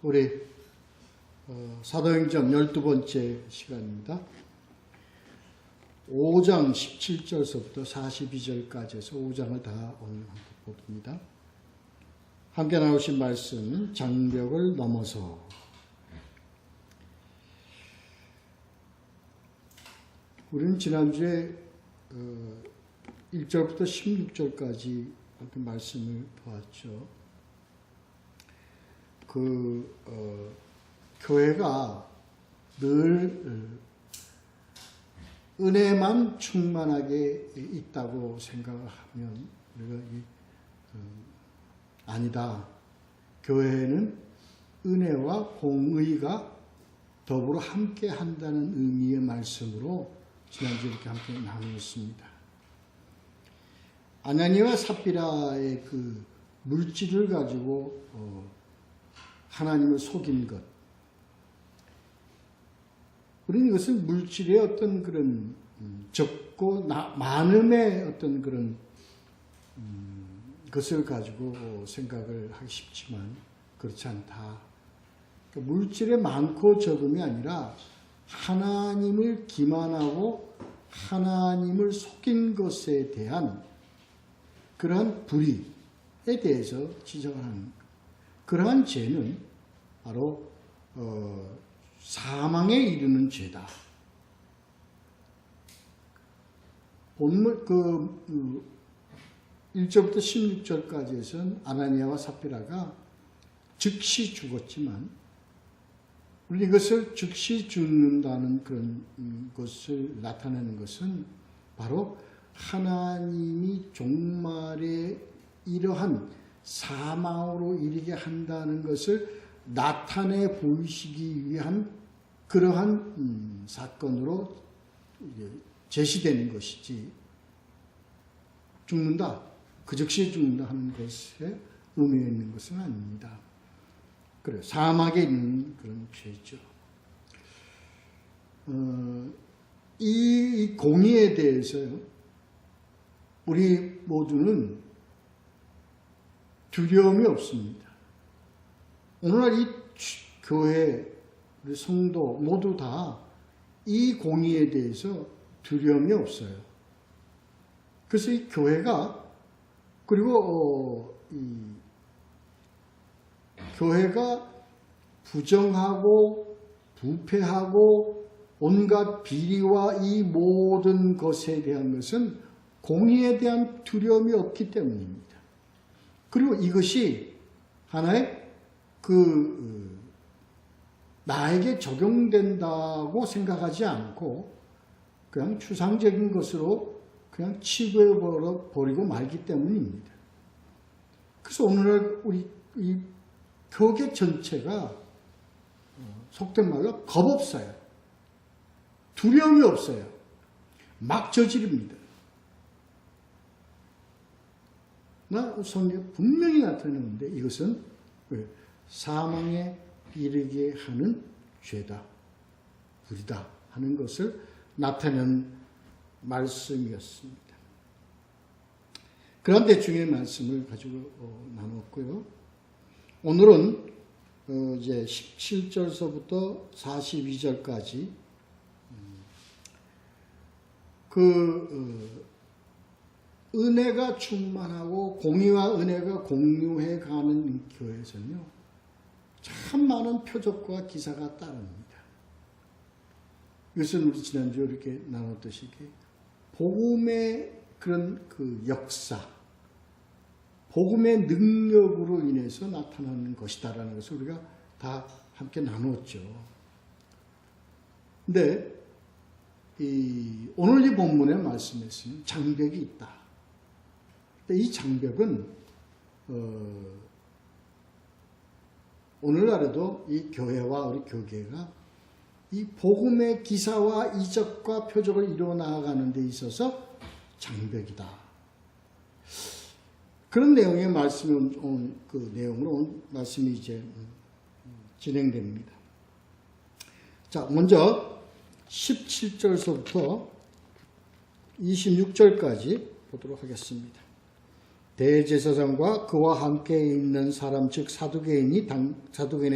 우리 사도행전 12번째 시간입니다. 5장 17절서부터 42절까지 해서 5장을 다 오늘 함께 봅니다. 함께 나오신 말씀은 장벽을 넘어서. 우리는 지난주에 1절부터 16절까지 함께 말씀을 보았죠. 교회가 늘 은혜만 충만하게 있다고 생각하면 우리가 아니다. 교회는 은혜와 공의가 더불어 함께 한다는 의미의 말씀으로 지난주에 이렇게 함께 나누었습니다. 아나니와 삽비라의 그 물질을 가지고 하나님을 속인 것. 우리는 이것을 물질의 어떤 그런 적고 많음의 어떤 그런 것을 가지고 생각을 하기 쉽지만 그렇지 않다. 그러니까 물질의 많고 적음이 아니라 하나님을 기만하고 하나님을 속인 것에 대한 그러한 불의에 대해서 지적을 하는 것. 그러한 죄는 바로 사망에 이르는 죄다. 본문 1절부터 16절까지 해서는 아나니아와 삽비라가 즉시 죽었지만 우리 이것을 즉시 죽는다는 그런 것을 나타내는 것은 바로 하나님이 종말에 이러한 사망으로 이르게 한다는 것을 나타내 보이시기 위한 그러한 사건으로 제시되는 것이지, 죽는다, 그 즉시 죽는다 하는 것에 의미가 있는 것은 아닙니다. 그래요. 사막에 있는 그런 죄죠. 이 공의에 대해서 우리 모두는 두려움이 없습니다. 오늘날 이 교회, 우리 성도 모두 다 이 공의에 대해서 두려움이 없어요. 그래서 이 교회가, 그리고 이 교회가 부정하고 부패하고 온갖 비리와 이 모든 것에 대한 것은 공의에 대한 두려움이 없기 때문입니다. 그리고 이것이 하나의 나에게 적용된다고 생각하지 않고 그냥 추상적인 것으로 그냥 치부해버리고 말기 때문입니다. 그래서 오늘날 우리 이 교계 전체가 속된 말로 겁없어요. 두려움이 없어요. 막 저지릅니다. 성경에 분명히 나타내는데 이것은 사망에 이르게 하는 죄다, 불이다 하는 것을 나타내는 말씀이었습니다. 그런 대충의 말씀을 가지고 나눴고요. 오늘은 이제 17절서부터 42절까지 은혜가 충만하고 공의와 은혜가 공유해 가는 교회에서는요, 참 많은 표적과 기사가 따릅니다. 이것은 우리 지난주에 이렇게 나눴듯이 복음의 그런 역사, 복음의 능력으로 인해서 나타나는 것이다라는 것을 우리가 다 함께 나눴죠. 근데 오늘 이 본문의 말씀에서는 장벽이 있다. 이 장벽은 오늘날에도 이 교회와 우리 교계가 이 복음의 기사와 이적과 표적을 이루어 나아가는 데 있어서 장벽이다. 그런 내용의 말씀이 그 내용으로 오늘 말씀이 이제 진행됩니다. 자, 먼저 17절서부터 26절까지 보도록 하겠습니다. 대제사장과 그와 함께 있는 사람 즉 사두개인의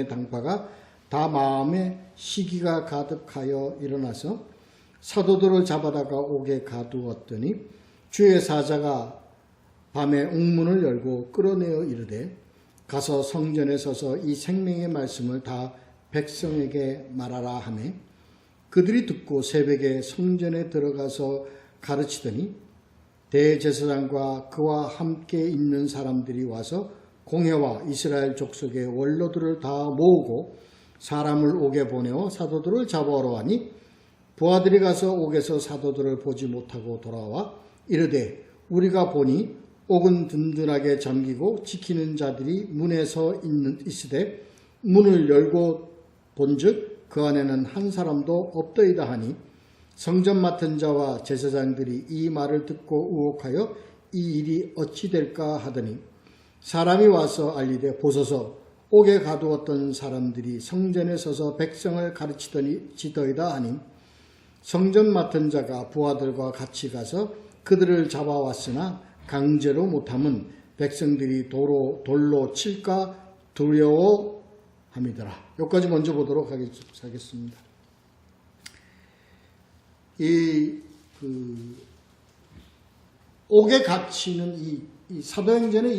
당파가 다 마음에 시기가 가득하여 일어나서 사도들을 잡아다가 옥에 가두었더니 주의 사자가 밤에 옥문을 열고 끌어내어 이르되 가서 성전에 서서 이 생명의 말씀을 다 백성에게 말하라 하매 그들이 듣고 새벽에 성전에 들어가서 가르치더니 대제사장과 그와 함께 있는 사람들이 와서 공회와 이스라엘 족속의 원로들을 다 모으고 사람을 옥에 보내어 사도들을 잡아오러 하니 부하들이 가서 옥에서 사도들을 보지 못하고 돌아와 이르되 우리가 보니 옥은 든든하게 잠기고 지키는 자들이 문에 서 있으되 문을 열고 본즉 그 안에는 한 사람도 없더이다 하니 성전 맡은 자와 제사장들이 이 말을 듣고 의혹하여 이 일이 어찌 될까 하더니 사람이 와서 알리되 보소서 옥에 가두었던 사람들이 성전에 서서 백성을 가르치더이다 하니 성전 맡은 자가 부하들과 같이 가서 그들을 잡아왔으나 강제로 못함은 백성들이 돌로 칠까 두려워함이더라. 여기까지 먼저 보도록 하겠습니다. 옥에 갇히는 이 사도행전에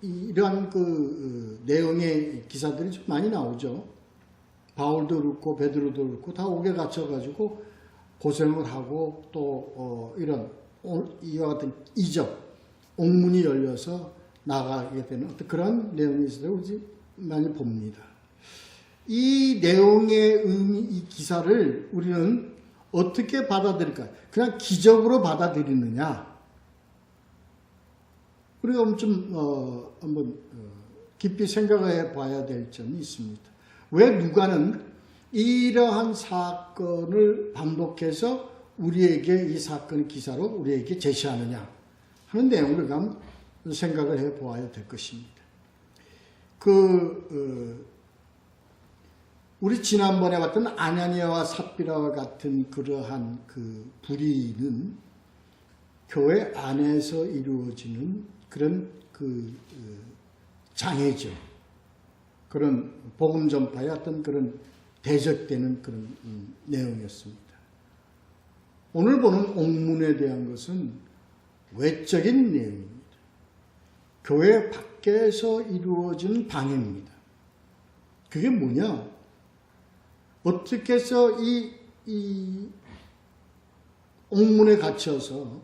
이러한 내용의 기사들이 좀 많이 나오죠. 바울도 그렇고 베드로도 그렇고 다 옥에 갇혀가지고 고생을 하고 또 이런 이와 같은 이적 옥문이 열려서 나가게 되는 어떤 그런 내용이 있어서 우리 많이 봅니다. 이 내용의 의미, 이 기사를 우리는 어떻게 받아들일까? 그냥 기적으로 받아들이느냐? 우리가 좀 한번 깊이 생각해 봐야 될 점이 있습니다. 왜 누가는 이러한 사건을 반복해서 우리에게 이 사건의 기사로 우리에게 제시하느냐 하는 내용을 우리가 생각을 해 보아야 될 것입니다. 우리 지난번에 봤던 아나니아와 삽비라와 같은 그러한 불의는 교회 안에서 이루어지는 그런 장애죠. 그런 복음 전파의 어떤 그런 대적되는 그런 내용이었습니다. 오늘 보는 옥문에 대한 것은 외적인 내용입니다. 교회 밖에서 이루어지는 방해입니다. 그게 뭐냐? 어떻게 해서 이 옥문에 갇혀서,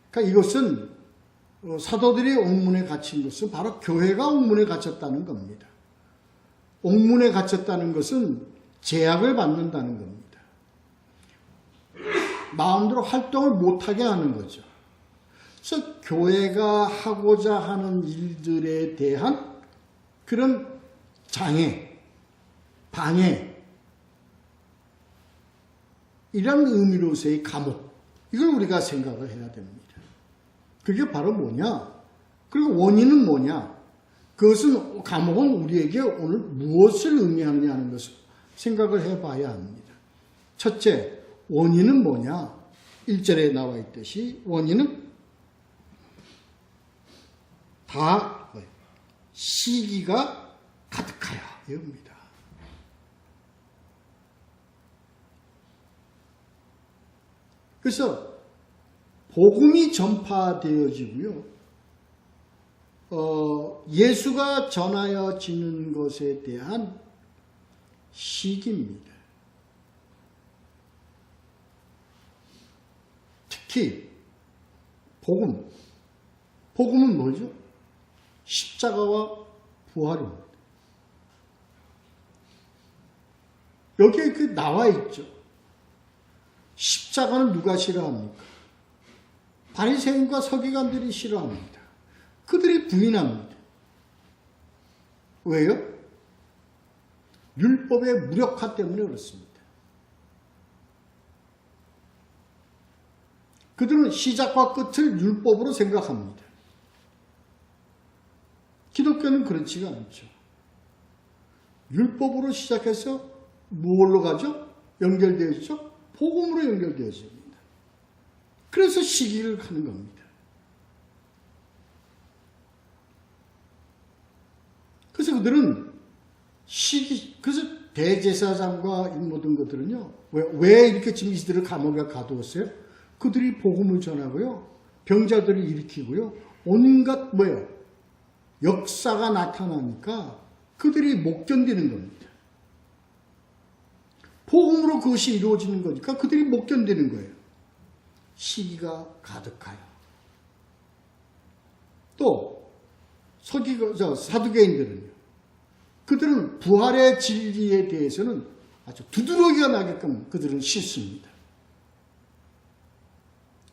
그러니까 이것은 사도들이 옥문에 갇힌 것은 바로 교회가 옥문에 갇혔다는 겁니다. 옥문에 갇혔다는 것은 제약을 받는다는 겁니다. 마음대로 활동을 못하게 하는 거죠. 그래서 교회가 하고자 하는 일들에 대한 그런 장애, 방해, 이런 의미로서의 감옥, 이걸 우리가 생각을 해야 됩니다. 그게 바로 뭐냐? 그리고 원인은 뭐냐? 그것은, 감옥은 우리에게 오늘 무엇을 의미하느냐 하는 것을 생각을 해봐야 합니다. 첫째, 원인은 뭐냐? 1절에 나와 있듯이 원인은 다 시기가 가득하여 이겁니다. 그래서 복음이 전파되어지고요. 예수가 전하여지는 것에 대한 시기입니다. 특히 복음은 뭐죠? 십자가와 부활입니다. 여기에 나와 있죠. 십자가는 누가 싫어합니까? 바리새인과 서기관들이 싫어합니다. 그들이 부인합니다. 왜요? 율법의 무력화 때문에 그렇습니다. 그들은 시작과 끝을 율법으로 생각합니다. 기독교는 그렇지가 않죠. 율법으로 시작해서 무엇로 가죠? 연결되어 있죠? 복음으로 연결되어집니다. 그래서 시기를 하는 겁니다. 그래서 그들은 그래서 대제사장과 이 모든 것들은요, 왜 이렇게 지금 이들을 감옥에 가두었어요? 그들이 복음을 전하고요, 병자들을 일으키고요, 온갖 역사가 나타나니까 그들이 못 견디는 겁니다. 복음으로 그것이 이루어지는 거니까 그들이 못 견디는 거예요. 시기가 가득하여. 또 사두개인들은요, 그들은 부활의 진리에 대해서는 아주 두드러기가 나게끔 그들은 싫습니다.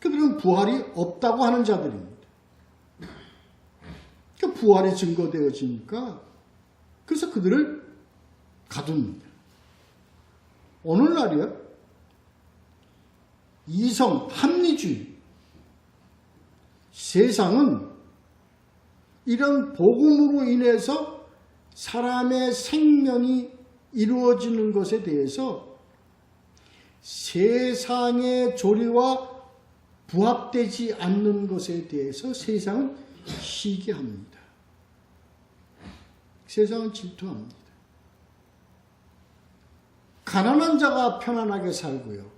그들은 부활이 없다고 하는 자들입니다. 그러니까 부활이 증거되어지니까 그래서 그들을 가둡니다. 오늘날이요, 이성 합리주의, 세상은 이런 복음으로 인해서 사람의 생명이 이루어지는 것에 대해서 세상의 조리와 부합되지 않는 것에 대해서 세상은 시기합니다. 세상은 질투합니다. 가난한 자가 편안하게 살고요,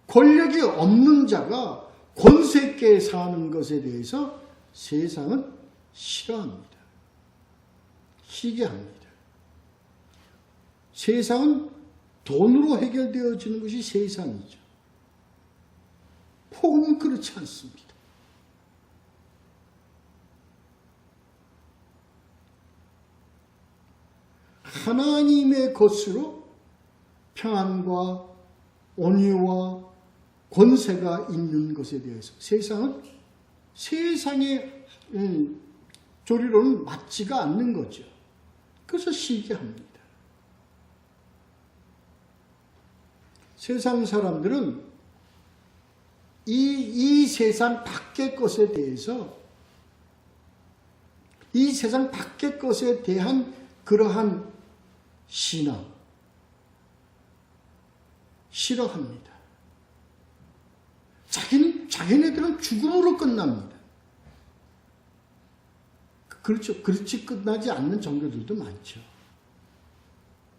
권력이 없는 자가 권세 있게 사는 것에 대해서 세상은 싫어합니다. 시기합니다. 세상은 돈으로 해결되어지는 것이 세상이죠. 복음은 그렇지 않습니다. 하나님의 것으로 평안과 온유와 권세가 있는 것에 대해서 세상은 세상의 조리로는 맞지가 않는 거죠. 그래서 시기합니다. 세상 사람들은 이 세상 밖의 것에 대해서, 이 세상 밖의 것에 대한 그러한 신앙, 싫어합니다. 자기네들은 죽음으로 끝납니다. 그렇죠. 그렇지 끝나지 않는 종교들도 많죠.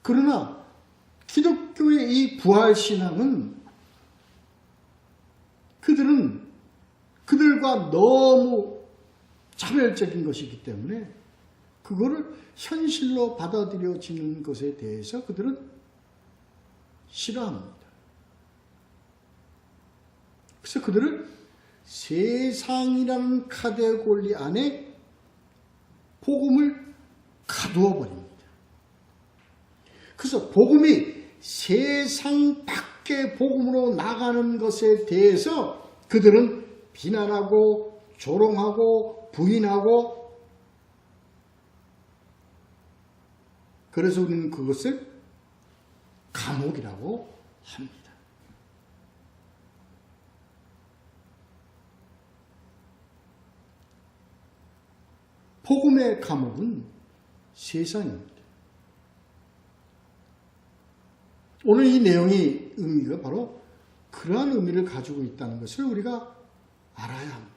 그러나 기독교의 이 부활신앙은 그들과 너무 차별적인 것이기 때문에 그거를 현실로 받아들여지는 것에 대해서 그들은 싫어합니다. 그래서 그들을 세상이라는 카테고리 안에 복음을 가두어 버립니다. 그래서 복음이 세상 밖의 복음으로 나가는 것에 대해서 그들은 비난하고 조롱하고 부인하고, 그래서 우리는 그것을 감옥이라고 합니다. 복음의 감옥은 세상입니다. 오늘 이 내용의 의미가 바로 그러한 의미를 가지고 있다는 것을 우리가 알아야 합니다.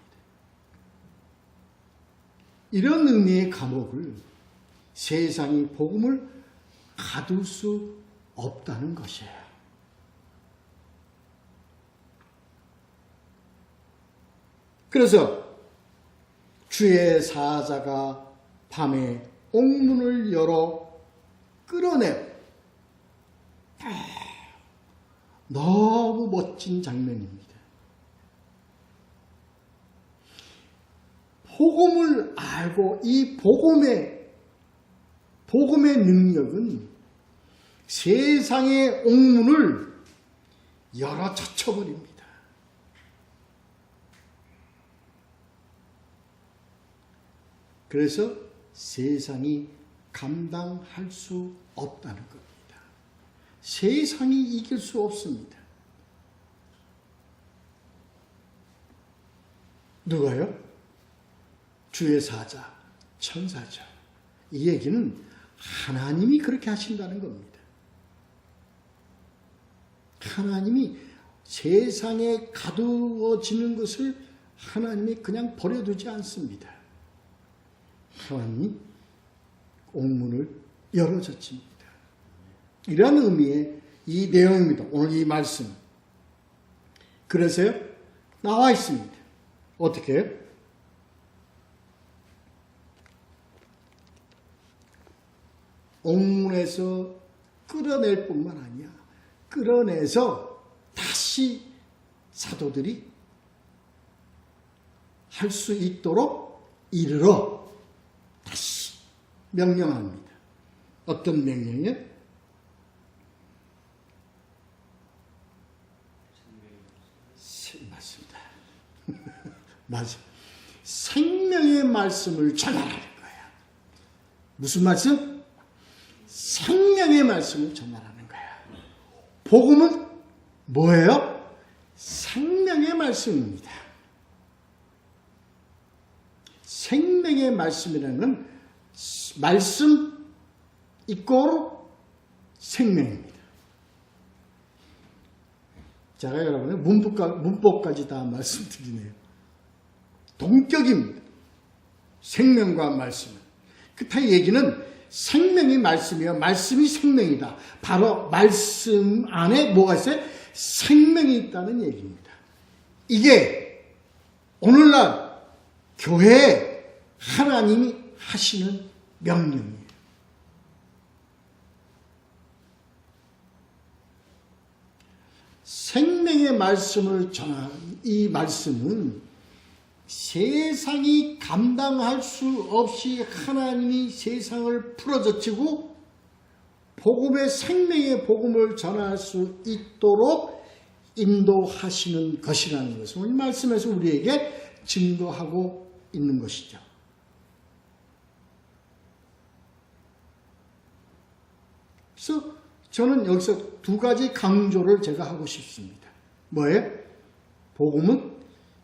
이런 의미의 감옥을 세상이 복음을 가둘 수 없다는 것이에요. 그래서 주의 사자가 밤에 옥문을 열어 끌어내, 너무 멋진 장면입니다. 복음을 알고 이 복음의 능력은 세상의 옥문을 열어 젖혀버립니다. 그래서 세상이 감당할 수 없다는 겁니다. 세상이 이길 수 없습니다. 누가요? 주의 사자, 천사죠. 이 얘기는 하나님이 그렇게 하신다는 겁니다. 하나님이 세상에 가두어지는 것을 하나님이 그냥 버려두지 않습니다. 하나님이 옥문을 열어젖힙니다. 이런 의미의 이 내용입니다. 오늘 이 말씀. 그래서요, 나와 있습니다. 어떻게 해요? 옥문에서 끌어낼 뿐만 아니야. 끌어내서 다시 사도들이 할 수 있도록 이르러 다시 명령합니다. 어떤 명령이에요? 맞습니다. 맞아. 생명의 말씀을 전하라는 거야. 무슨 말씀? 생명의 말씀을 전하라는 거야. 복음은 뭐예요? 생명의 말씀입니다. 생명의 말씀이라는 건 말씀 이꼬르 생명입니다. 제가 여러분의 문법까지 다 말씀드리네요. 동격입니다. 생명과 말씀은. 그렇다 얘기는 생명이 말씀이요. 말씀이 생명이다. 바로 말씀 안에 뭐가 있어요? 생명이 있다는 얘기입니다. 이게 오늘날 교회에 하나님이 하시는 명령이에요. 생명의 말씀을 전하는 이 말씀은 세상이 감당할 수 없이 하나님이 세상을 풀어젖히고 복음의 생명의 복음을 전할 수 있도록 인도하시는 것이라는 것을 이 말씀에서 우리에게 증거하고 있는 것이죠. 그래서 저는 여기서 두 가지 강조를 제가 하고 싶습니다. 뭐예요? 복음은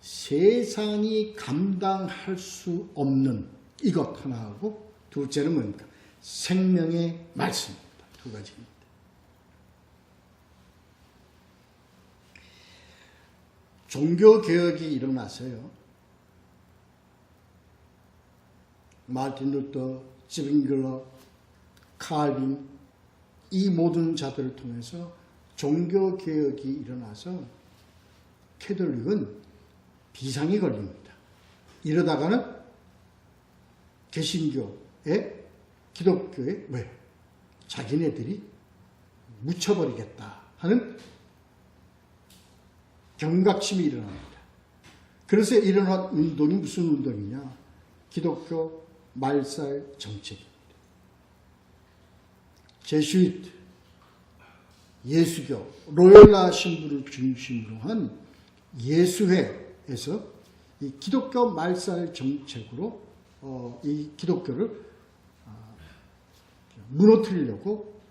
세상이 감당할 수 없는 이것 하나하고 둘째는 뭡니까? 생명의 말씀입니다. 두 가지입니다. 종교개혁이 일어났어요. 마틴 루터, 스윙글러, 칼빈 이 모든 자들을 통해서 종교개혁이 일어나서 캐톨릭은 비상이 걸립니다. 이러다가는 개신교에 기독교에 왜? 자기네들이 묻혀버리겠다 하는 경각심이 일어납니다. 그래서 일어난 운동이 무슨 운동이냐? 기독교 말살 정책입니다. 제슈이트, 예수교, 로열라 신부를 중심으로 한 예수회에서 이 기독교 말살 정책으로 이 기독교를 무너뜨리려고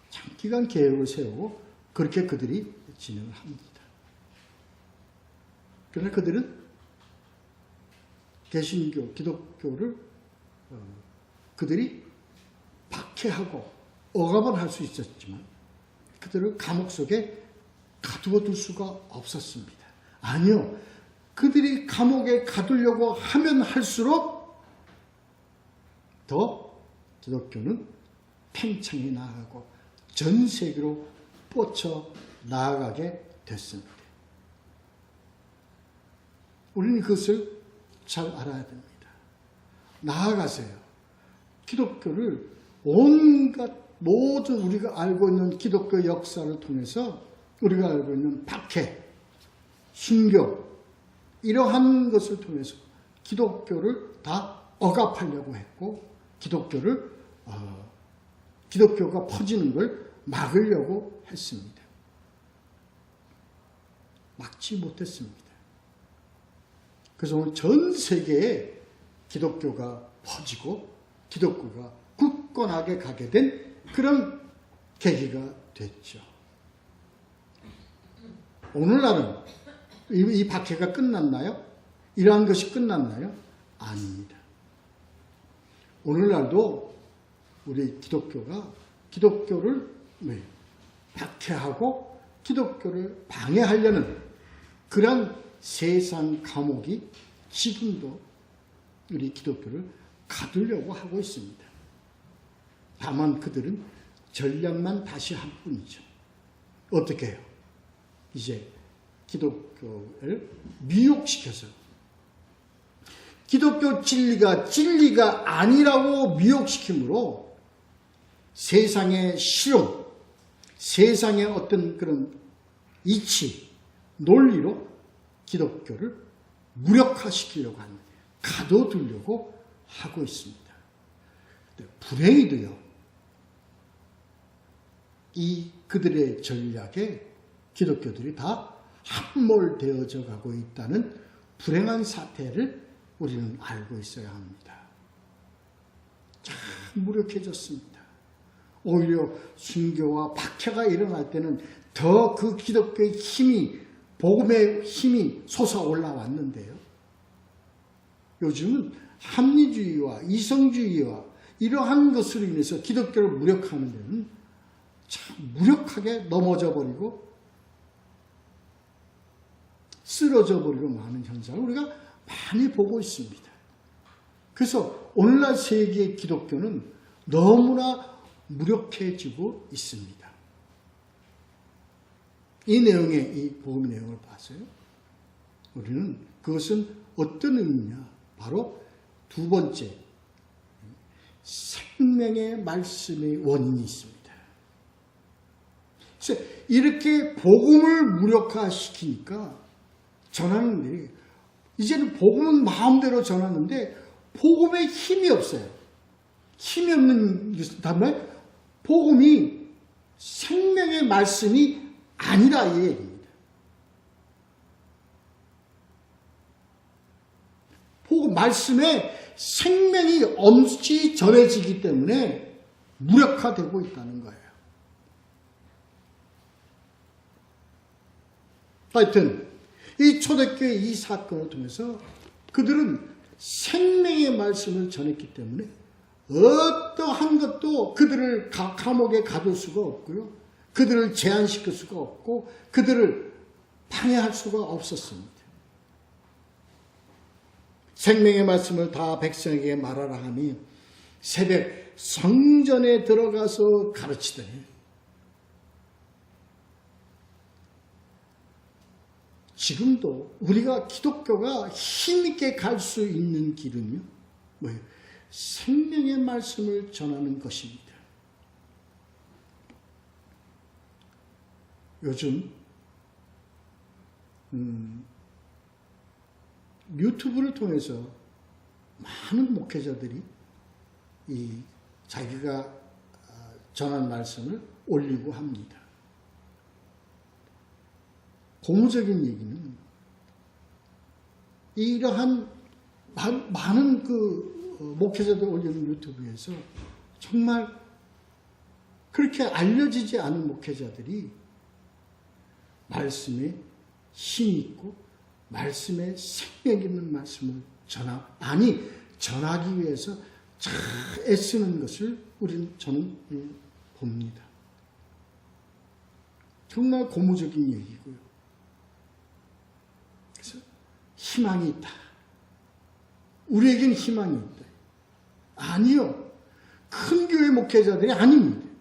장기간 계획을 세우고 그렇게 그들이 진행을 합니다. 그러나 그들은 개신교, 기독교를 그들이 박해하고 억압을 할 수 있었지만 그들을 감옥 속에 가두어둘 수가 없었습니다. 아니요. 그들이 감옥에 가두려고 하면 할수록 더 기독교는 팽창해 나아가고 전 세계로 뻗쳐 나아가게 됐습니다. 우리는 그것을 잘 알아야 됩니다. 나아가세요. 기독교를 온갖 모든 우리가 알고 있는 기독교 역사를 통해서 우리가 알고 있는 박해, 순교 이러한 것을 통해서 기독교를 다 억압하려고 했고 기독교가 퍼지는 걸 막으려고 했습니다. 막지 못했습니다. 그래서 오늘 전 세계에 기독교가 퍼지고 기독교가 굳건하게 가게 된 그런 계기가 됐죠. 오늘날은 이 박해가 끝났나요? 이러한 것이 끝났나요? 아닙니다. 오늘날도 우리 기독교가 기독교를 박해하고 기독교를 방해하려는 그런 세상 감옥이 지금도 우리 기독교를 가두려고 하고 있습니다. 다만 그들은 전략만 다시 한 뿐이죠. 어떻게 해요? 이제 기독교를 미혹시켜서 기독교 진리가 아니라고 미혹시키므로 세상의 실험, 세상의 어떤 그런 이치, 논리로 기독교를 무력화시키려고 하는, 가둬두려고 하고 있습니다. 불행히도요, 이 그들의 전략에 기독교들이 다 함몰되어져 가고 있다는 불행한 사태를 우리는 알고 있어야 합니다. 참 무력해졌습니다. 오히려 순교와 박해가 일어날 때는 더 그 기독교의 힘이, 복음의 힘이 솟아올라 왔는데요. 요즘은 합리주의와 이성주의와 이러한 것으로 인해서 기독교를 무력화하는 데는 참 무력하게 넘어져 버리고 쓰러져 버리고 마는 현상을 우리가 많이 보고 있습니다. 그래서 오늘날 세계의 기독교는 너무나 무력해지고 있습니다. 이 내용의, 이 복음 내용을 봐서요, 우리는 그것은 어떤 의미냐? 바로 두 번째, 생명의 말씀의 원인이 있습니다. 그래서 이렇게 복음을 무력화시키니까 전하는 일이, 이제는 복음은 마음대로 전하는데 복음에 힘이 없어요. 힘이 없는 다음에 복음이 생명의 말씀이 아니라 이 얘기입니다. 복음 말씀에 생명이 없이 전해지기 때문에 무력화되고 있다는 거예요. 하여튼 이 초대교회 이 사건을 통해서 그들은 생명의 말씀을 전했기 때문에 어떠한 것도 그들을 감옥에 가둘 수가 없고요. 그들을 제한시킬 수가 없고 그들을 방해할 수가 없었습니다. 생명의 말씀을 다 백성에게 말하라 하니 새벽 성전에 들어가서 가르치더니 지금도 우리가 기독교가 힘있게 갈 수 있는 길은요, 뭐예요? 생명의 말씀을 전하는 것입니다. 요즘 유튜브를 통해서 많은 목회자들이 이 자기가 전한 말씀을 올리고 합니다. 고무적인 얘기는 이러한 많은 그 목회자들 올리는 유튜브에서 정말 그렇게 알려지지 않은 목회자들이 말씀에 힘이 있고 말씀에 생명 있는 말씀을 전하기 위해서 잘 애쓰는 것을 저는 봅니다. 정말 고무적인 얘기고요. 그래서 희망이 있다. 우리에겐 희망이 있다. 아니요. 큰 교회 목회자들이 아닙니다.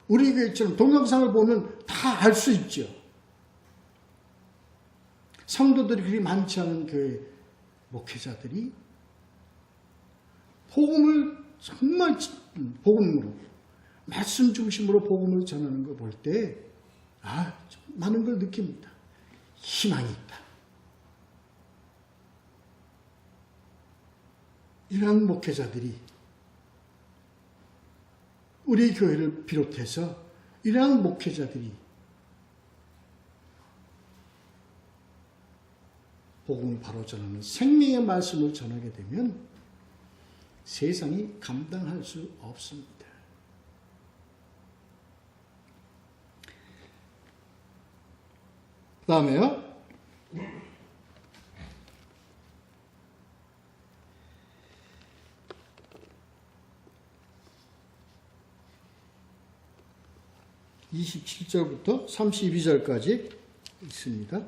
우리 교회처럼 동영상을 보면 다 알 수 있죠. 성도들이 그리 많지 않은 교회 목회자들이 복음을 정말 복음으로, 말씀 중심으로 복음을 전하는 거 볼 때 많은 걸 느낍니다. 희망이 있다. 이러한 목회자들이 우리 교회를 비롯해서 이러한 목회자들이 복음을 바로 전하는 생명의 말씀을 전하게 되면 세상이 감당할 수 없습니다. 그 다음에요. (27절부터 32절까지) 있습니다.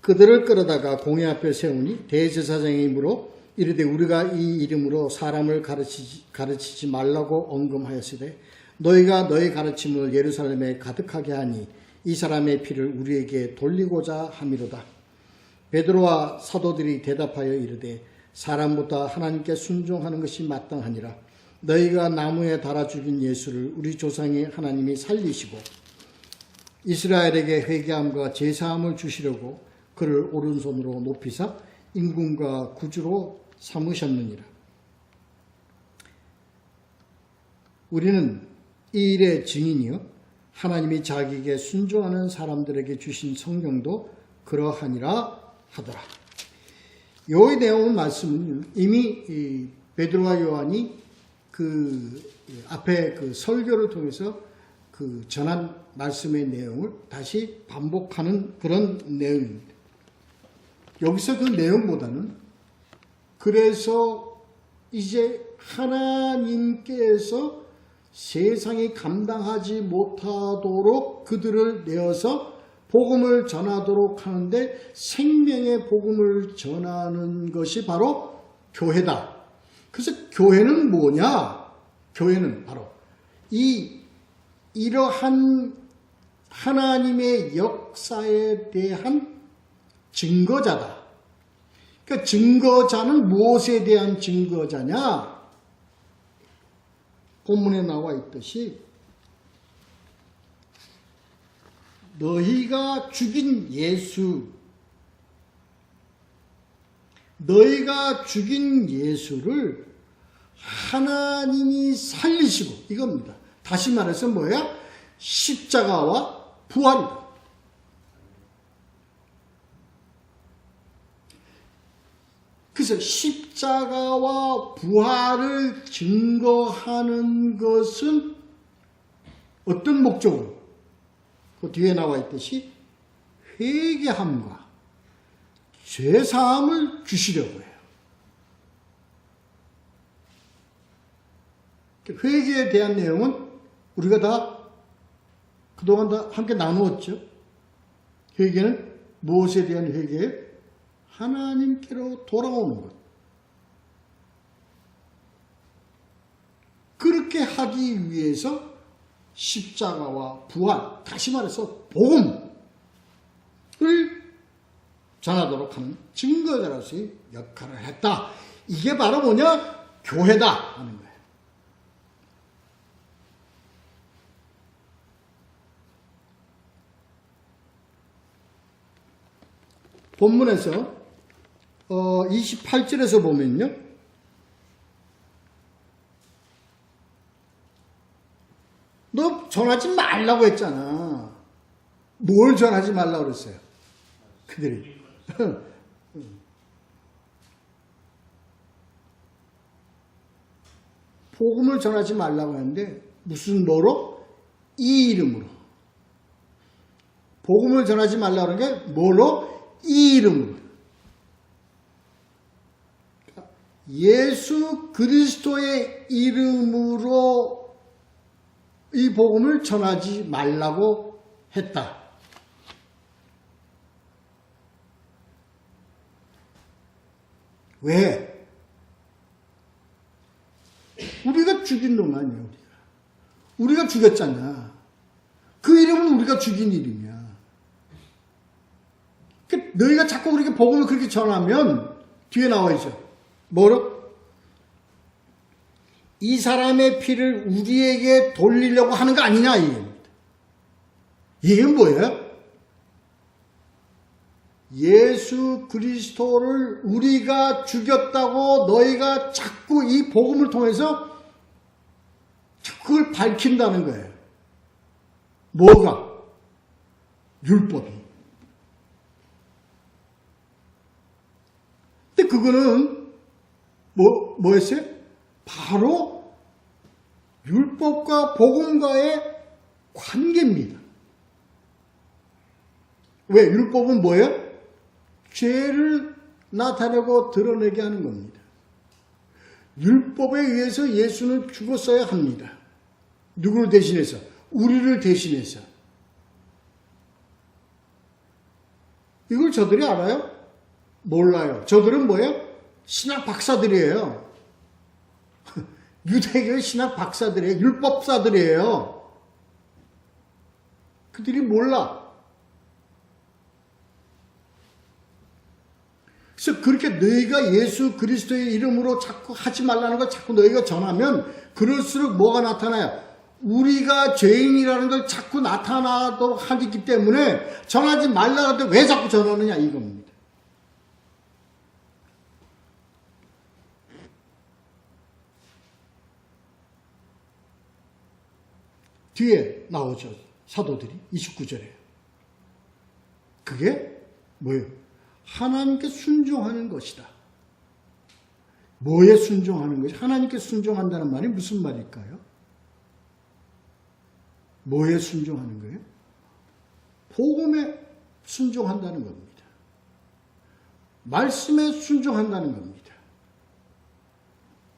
그들을 끌어다가 공회 앞에 세우니 대제사장이 물어 이르되 우리가 이 이름으로 사람을 가르치지 말라고 언금하였으되 너희가 너희 가르침을 예루살렘에 가득하게 하니 이 사람의 피를 우리에게 돌리고자 함이로다. 베드로와 사도들이 대답하여 이르되 사람보다 하나님께 순종하는 것이 마땅하니라. 너희가 나무에 달아 죽인 예수를 우리 조상의 하나님이 살리시고 이스라엘에게 회개함과 제사함을 주시려고 그를 오른손으로 높이사 임금과 구주로 삼으셨느니라. 우리는 이 일의 증인이요 하나님이 자기에게 순종하는 사람들에게 주신 성령도 그러하니라 하더라. 이 내용 말씀은 이미 베드로와 요한이 그 앞에 그 설교를 통해서 그 전한 말씀의 내용을 다시 반복하는 그런 내용입니다. 여기서 그 내용보다는 그래서 이제 하나님께서 세상이 감당하지 못하도록 그들을 내어서 복음을 전하도록 하는데 생명의 복음을 전하는 것이 바로 교회다. 그래서 교회는 뭐냐? 교회는 바로 이러한 하나님의 역사에 대한 증거자다. 그러니까 증거자는 무엇에 대한 증거자냐? 본문에 나와 있듯이 너희가 죽인 예수를 하나님이 살리시고 이겁니다. 다시 말해서 뭐야? 십자가와 부활이다. 그래서 십자가와 부활을 증거하는 것은 어떤 목적으로? 그 뒤에 나와 있듯이 회개함과 죄사함을 주시려고 해요. 회개에 대한 내용은 우리가 다 그동안 다 함께 나누었죠. 회개는 무엇에 대한 회개예요? 하나님께로 돌아오는 것. 그렇게 하기 위해서 십자가와 부활, 다시 말해서 복음을 전하도록 하는 증거자로서의 역할을 했다. 이게 바로 뭐냐? 교회다 하는 거예요. 본문에서 28절에서 보면요. 너 전하지 말라고 했잖아. 뭘 전하지 말라고 그랬어요? 그들이. 복음을 전하지 말라고 했는데 무슨 뭐로? 이 이름으로. 복음을 전하지 말라고 하는 게 뭐로? 이 이름으로. 예수 그리스도의 이름으로 이 복음을 전하지 말라고 했다. 왜? 우리가 죽인 놈 아니에요. 우리가 죽였잖아. 그 이름은 우리가 죽인 이름이야. 너희가 자꾸 우리에게 복음을 그렇게 전하면 뒤에 나와 있죠. 뭐로? 이 사람의 피를 우리에게 돌리려고 하는 거 아니냐 이 얘기입니다. 이게 뭐예요? 예수 그리스도를 우리가 죽였다고 너희가 자꾸 이 복음을 통해서 그걸 밝힌다는 거예요. 뭐가? 율법이. 근데 그거는 뭐였어요? 바로 율법과 복음과의 관계입니다. 왜? 율법은 뭐예요? 죄를 나타내고 드러내게 하는 겁니다. 율법에 의해서 예수는 죽었어야 합니다. 누구를 대신해서? 우리를 대신해서. 이걸 저들이 알아요? 몰라요. 저들은 뭐예요? 신학 박사들이에요. 유대교의 신학 박사들이에요. 율법사들이에요. 그들이 몰라. 그래서 그렇게 너희가 예수 그리스도의 이름으로 자꾸 하지 말라는 걸 자꾸 너희가 전하면 그럴수록 뭐가 나타나요? 우리가 죄인이라는 걸 자꾸 나타나도록 하기 때문에 전하지 말라 하는데 왜 자꾸 전하느냐 이겁니다. 뒤에 나오죠. 사도들이 29절에. 그게 뭐예요? 하나님께 순종하는 것이다. 뭐에 순종하는 것이? 하나님께 순종한다는 말이 무슨 말일까요? 뭐에 순종하는 거예요? 복음에 순종한다는 겁니다. 말씀에 순종한다는 겁니다.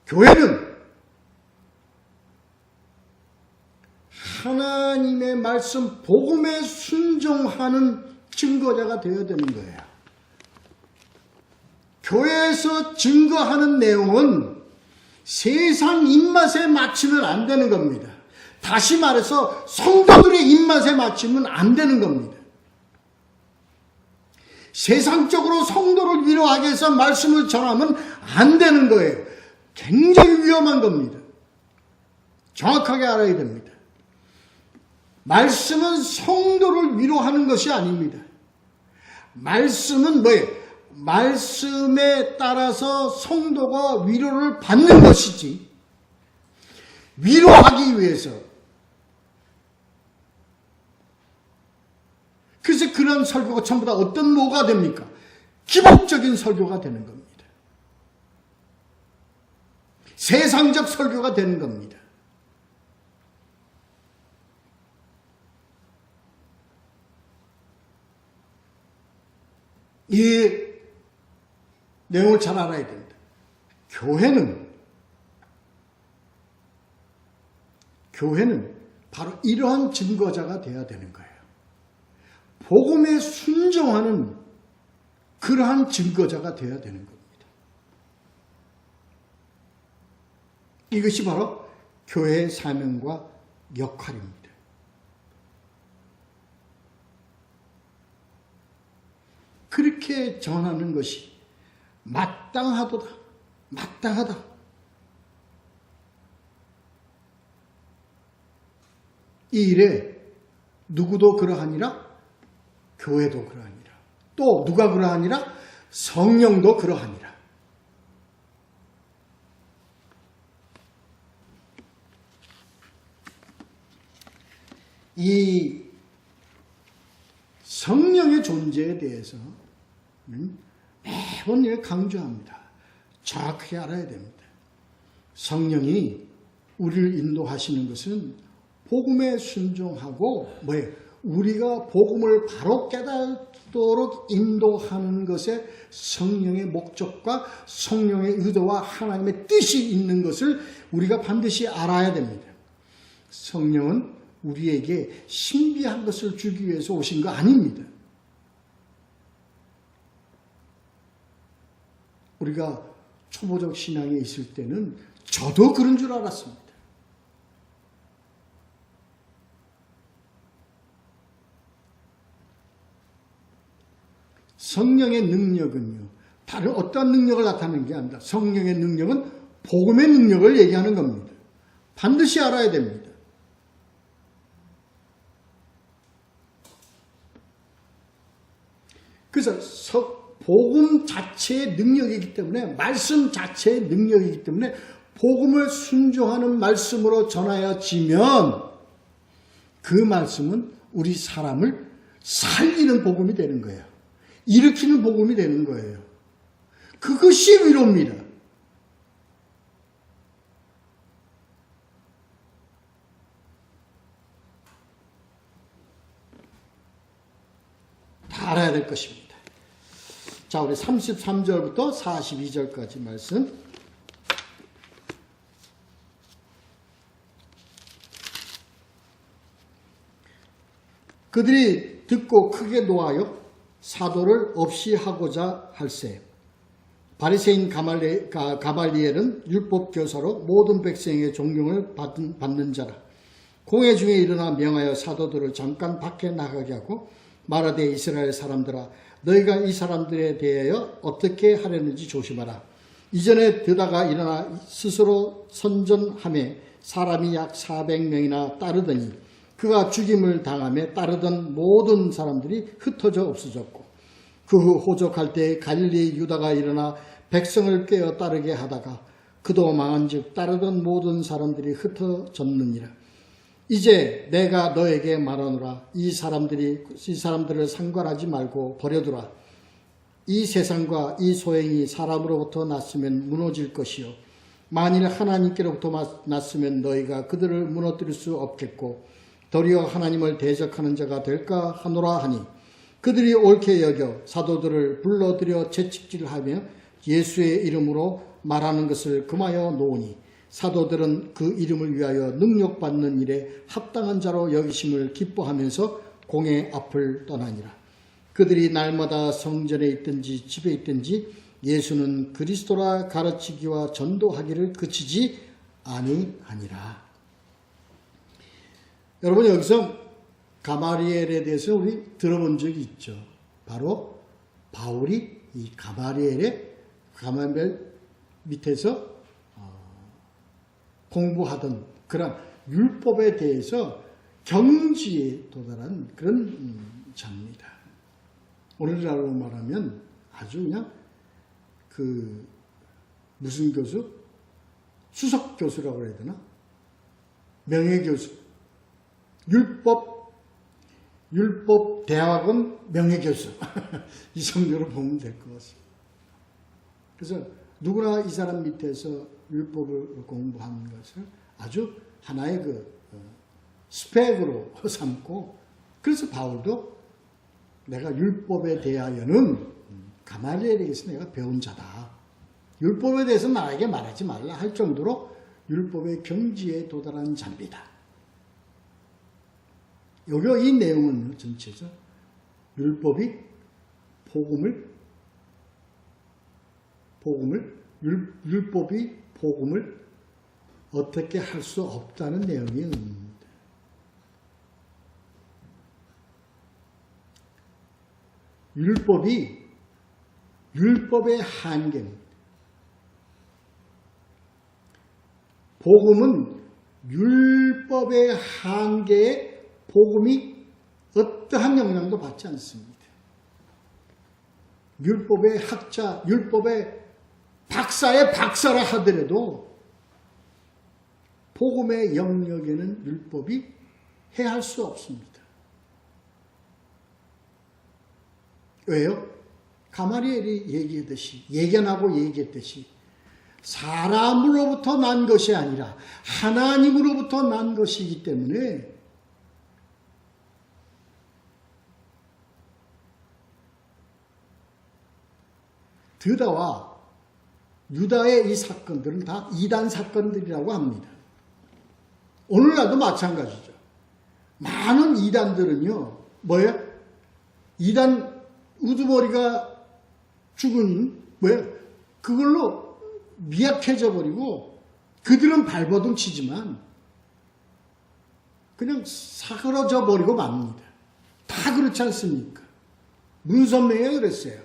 교회는 하나님의 말씀, 복음에 순종하는 증거자가 되어야 되는 거예요. 교회에서 증거하는 내용은 세상 입맛에 맞추면 안 되는 겁니다. 다시 말해서 성도들의 입맛에 맞추면 안 되는 겁니다. 세상적으로 성도를 위로하기 위해서 말씀을 전하면 안 되는 거예요. 굉장히 위험한 겁니다. 정확하게 알아야 됩니다. 말씀은 성도를 위로하는 것이 아닙니다. 말씀은 뭐예요? 말씀에 따라서 성도가 위로를 받는 것이지 위로하기 위해서. 그래서 그런 설교가 전부 다 어떤 뭐가 됩니까? 기복적인 설교가 되는 겁니다. 세상적 설교가 되는 겁니다. 이 내용을 잘 알아야 됩니다. 교회는 바로 이러한 증거자가 되어야 되는 거예요. 복음에 순종하는 그러한 증거자가 되어야 되는 겁니다. 이것이 바로 교회의 사명과 역할입니다. 그렇게 전하는 것이 마땅하도다. 마땅하다. 이 일에 누구도 그러하니라? 교회도 그러하니라. 또 누가 그러하니라? 성령도 그러하니라. 이 성령의 존재에 대해서는 매번 강조합니다. 정확하게 알아야 됩니다. 성령이 우리를 인도하시는 것은 복음에 순종하고 우리가 복음을 바로 깨닫도록 인도하는 것에 성령의 목적과 성령의 의도와 하나님의 뜻이 있는 것을 우리가 반드시 알아야 됩니다. 성령은 우리에게 신비한 것을 주기 위해서 오신 거 아닙니다. 우리가 초보적 신앙에 있을 때는 저도 그런 줄 알았습니다. 성령의 능력은요, 다른 어떤 능력을 나타내는 게 아닙니다. 성령의 능력은 복음의 능력을 얘기하는 겁니다. 반드시 알아야 됩니다. 그래서 복음 자체의 능력이기 때문에, 말씀 자체의 능력이기 때문에 복음을 순종하는 말씀으로 전하여지면 그 말씀은 우리 사람을 살리는 복음이 되는 거예요. 일으키는 복음이 되는 거예요. 그것이 위로입니다. 다 알아야 될 것입니다. 자, 우리 33절부터 42절까지 말씀. 그들이 듣고 크게 노하여 사도를 없이 하고자 할세. 바리새인 가말리엘은 율법 교사로 모든 백성의 존경을 받는 자라. 공회 중에 일어나 명하여 사도들을 잠깐 밖에 나가게 하고 말하되 이스라엘 사람들아 너희가 이 사람들에 대하여 어떻게 하려는지 조심하라. 이전에 드다가 일어나 스스로 선전하며 사람이 약 400명이나 따르더니 그가 죽임을 당하며 따르던 모든 사람들이 흩어져 없어졌고 그 후 호적할 때 갈릴리 유다가 일어나 백성을 꿰어 따르게 하다가 그도 망한즉 따르던 모든 사람들이 흩어졌느니라. 이제 내가 너에게 말하노라. 이 사람들을 상관하지 말고 버려두라. 이 세상과 이 소행이 사람으로부터 났으면 무너질 것이요 만일 하나님께로부터 났으면 너희가 그들을 무너뜨릴 수 없겠고 도리어 하나님을 대적하는 자가 될까 하노라 하니 그들이 옳게 여겨 사도들을 불러들여 채찍질하며 예수의 이름으로 말하는 것을 금하여 놓으니 사도들은 그 이름을 위하여 능력받는 일에 합당한 자로 여기심을 기뻐하면서 공회 앞을 떠나니라. 그들이 날마다 성전에 있든지 집에 있든지 예수는 그리스도라 가르치기와 전도하기를 그치지 아니하니라. 여러분 여기서 가말리엘에 대해서 우리 들어본 적이 있죠. 바로 바울이 이 가말리엘 밑에서 공부하던 그런 율법에 대해서 경지에 도달한 그런 자입니다. 오늘날로 말하면 아주 그냥 무슨 교수? 수석 교수라고 해야 되나? 명예교수. 율법 대학원 명예교수. 이 정도로 보면 될 것 같습니다. 그래서 누구나 이 사람 밑에서 율법을 공부하는 것을 아주 하나의 스펙으로 삼고 그래서 바울도 내가 율법에 대하여는 가말리엘에게서 내가 배운 자다. 율법에 대해서 나에게 말하지 말라 할 정도로 율법의 경지에 도달한 자입니다. 여기 이 내용은 전체죠. 율법이 율법이 복음을 어떻게 할 수 없다는 내용입니다. 율법의 한계입니다. 복음은 율법의 한계에 복음이 어떠한 영향도 받지 않습니다. 율법의 학자, 율법의 박사의 박사라 하더라도 복음의 영역에는 율법이 해할 수 없습니다. 왜요? 가말리엘이 예견하고 얘기했듯이 사람으로부터 난 것이 아니라 하나님으로부터 난 것이기 때문에 드다와 유다의 이 사건들은 다 이단 사건들이라고 합니다. 오늘날도 마찬가지죠. 많은 이단들은요, 뭐예요? 이단 우두머리가 죽은, 그걸로 미약해져 버리고, 그들은 발버둥 치지만, 그냥 사그러져 버리고 맙니다. 다 그렇지 않습니까? 문선명이 그랬어요.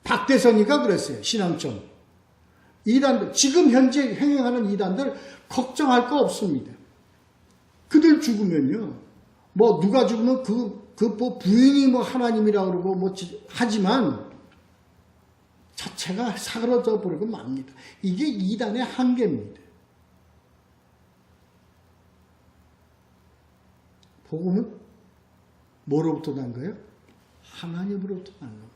박대선이가 그랬어요. 신앙촌. 이단들, 지금 현재 행행하는 이단들 걱정할 거 없습니다. 그들 죽으면요, 누가 죽으면 부인이 하나님이라고 그러고 하지만 자체가 사그러져 버리고 맙니다. 이게 이단의 한계입니다. 복음은 뭐로부터 난 거예요? 하나님으로부터 난 겁니다.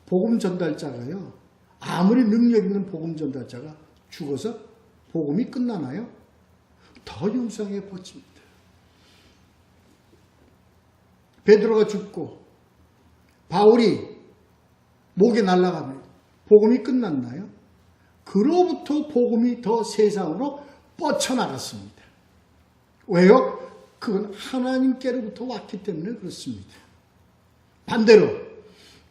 복음 전달자가요, 아무리 능력 있는 복음 전달자가 죽어서 복음이 끝나나요? 더 융성해 퍼집니다. 베드로가 죽고 바울이 목에 날아가면 복음이 끝났나요? 그로부터 복음이 더 세상으로 뻗쳐나갔습니다. 왜요? 그건 하나님께로부터 왔기 때문에 그렇습니다. 반대로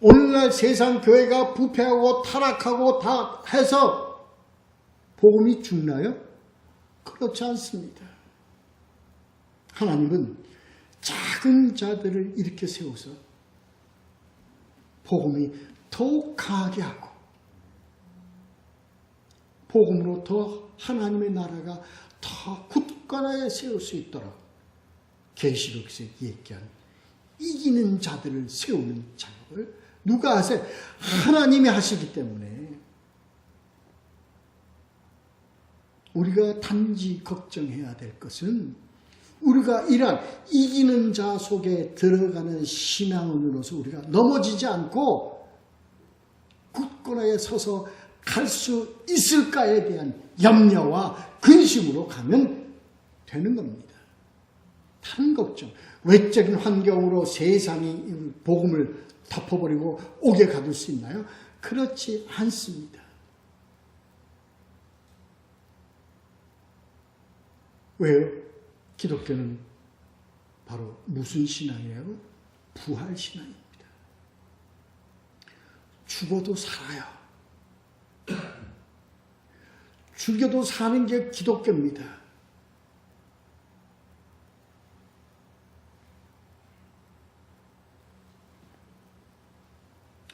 오늘날 세상 교회가 부패하고 타락하고 다 해서 복음이 죽나요? 그렇지 않습니다. 하나님은 작은 자들을 이렇게 세워서 복음이 더욱 강하게 하고 복음으로 더 하나님의 나라가 더 굳건하게 세울 수 있도록 계시록에서 얘기한 이기는 자들을 세우는 작업을 누가 하세요? 하나님이 하시기 때문에 우리가 단지 걱정해야 될 것은 우리가 이러한 이기는 자 속에 들어가는 신앙으로서 우리가 넘어지지 않고 굳건하게 서서 갈 수 있을까에 대한 염려와 근심으로 가면 되는 겁니다. 다른 걱정, 외적인 환경으로 세상이 복음을 덮어버리고 옥에 가둘 수 있나요? 그렇지 않습니다. 왜요? 기독교는 바로 무슨 신앙이에요? 부활 신앙입니다. 죽어도 살아요. 죽여도 사는 게 기독교입니다.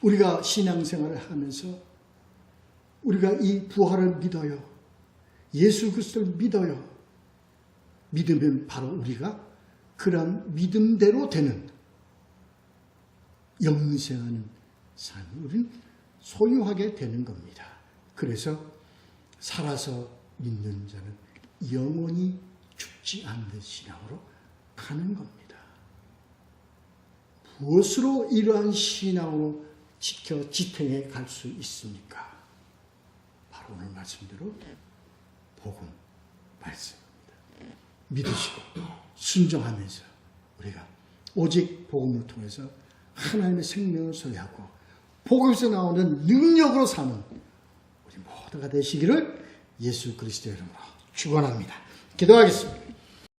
우리가 신앙생활을 하면서 우리가 이 부활을 믿어요. 예수 그리스도를 믿어요. 믿으면 바로 우리가 그런 믿음대로 되는 영생하는 삶을 우리는 소유하게 되는 겁니다. 그래서 살아서 믿는 자는 영원히 죽지 않는 신앙으로 가는 겁니다. 무엇으로 이러한 신앙으로 지켜 지탱해 갈 수 있습니까? 바로 오늘 말씀대로 복음 말씀입니다. 믿으시고 순종하면서 우리가 오직 복음을 통해서 하나님의 생명을 소유하고 복음에서 나오는 능력으로 사는 우리 모두가 되시기를 예수 그리스도의 이름으로 축원합니다. 기도하겠습니다.